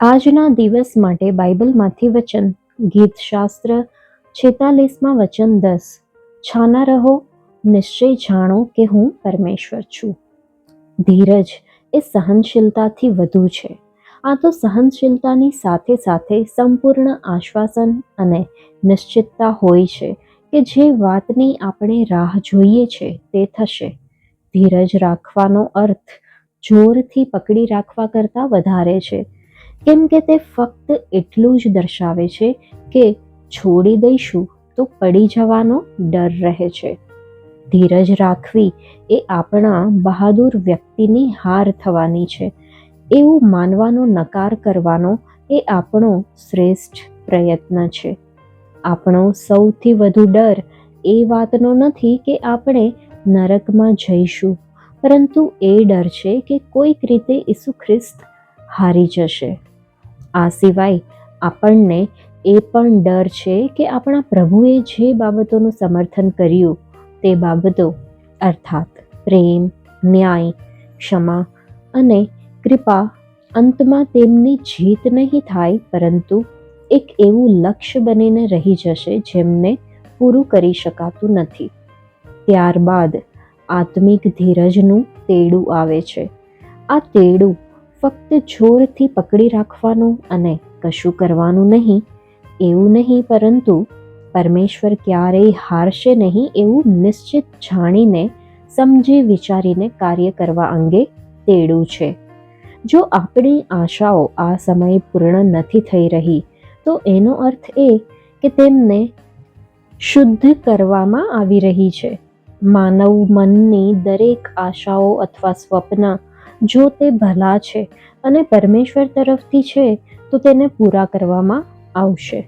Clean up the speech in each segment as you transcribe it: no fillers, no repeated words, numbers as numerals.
આજના દિવસ માટે બાઇબલમાંથી વચન, ગીતશાસ્ત્ર 46માં વચન 10. છાના રહો, નિશ્ચય જાણો કે હું પરમેશ્વર છું. ધીરજ એ સહનશીલતાથી વધુ છે. આ તો સહનશીલતાની સાથે સાથે સંપૂર્ણ આશ્વાસન અને નિશ્ચિતતા હોય છે કે જે વાતની આપણે રાહ જોઈએ છે તે થશે. ધીરજ રાખવાનો અર્થ જોરથી પકડી રાખવા કરતાં વધારે છે, કેમ કે તે ફક્ત એટલું જ દર્શાવે છે કે છોડી દઈશું તો પડી જવાનો ડર રહે છે. ધીરજ રાખવી એ આપણા બહાદુર વ્યક્તિની હાર થવાની છે એવું માનવાનો નકાર કરવાનો એ આપણો શ્રેષ્ઠ પ્રયત્ન છે. આપણો સૌથી વધુ ડર એ વાતનો નથી કે આપણે નરકમાં જઈશું, પરંતુ એ ડર છે કે કોઈક રીતે ઈસુ ખ્રિસ્ત હારી જશે. આ સિવાય આપણને એ પણ ડર છે કે આપણા પ્રભુએ જે બાબતોનું સમર્થન કર્યું તે બાબતો અર્થાત પ્રેમ, ન્યાય, ક્ષમા અને કૃપા અંતમાં તેમની જીત નહીં થાય, પરંતુ એક એવું લક્ષ્ય બનીને રહી જશે જેમને પૂરું કરી શકાતું નથી. ત્યારબાદ આત્મિક ધીરજનું તેડું આવે છે. આ તેડું ફક્ત જોરથી પકડી રાખવાનું અને કશું કરવાનું નહીં એવું નહીં, પરંતુ પરમેશ્વર ક્યારેય હારશે નહીં એવું નિશ્ચિત જાણીને, સમજી વિચારીને કાર્ય કરવા અંગે તેડું છે. જો આપણી આશાઓ આ સમયે પૂર્ણ નથી થઈ રહી તો એનો અર્થ એ કે તેમને શુદ્ધ કરવામાં આવી રહી છે. માનવ મનની દરેક આશાઓ અથવા સ્વપ્ન, જો તે ભલા છે અને પરમેશ્વર તરફથી છે તો તેને પૂરા કરવામાં આવશે.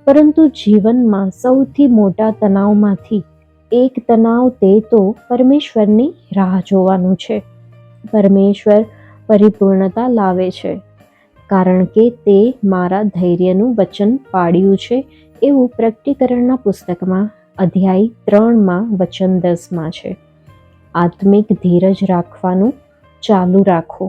પરંતુ જીવનમાં સૌથી મોટા તણાવમાંથી એક તણાવ તે તો પરમેશ્વરની રાહ જોવાનું છે. પરમેશ્વર પરિપૂર્ણતા લાવે છે, કારણ કે તે મારા ધૈર્યનું વચન પાડ્યું છે એવું પ્રકટીકરણના પુસ્તકમાં અધ્યાય 3માં વચન 10માં છે. આત્મિક ધીરજ રાખવાનું ચાલુ રાખો.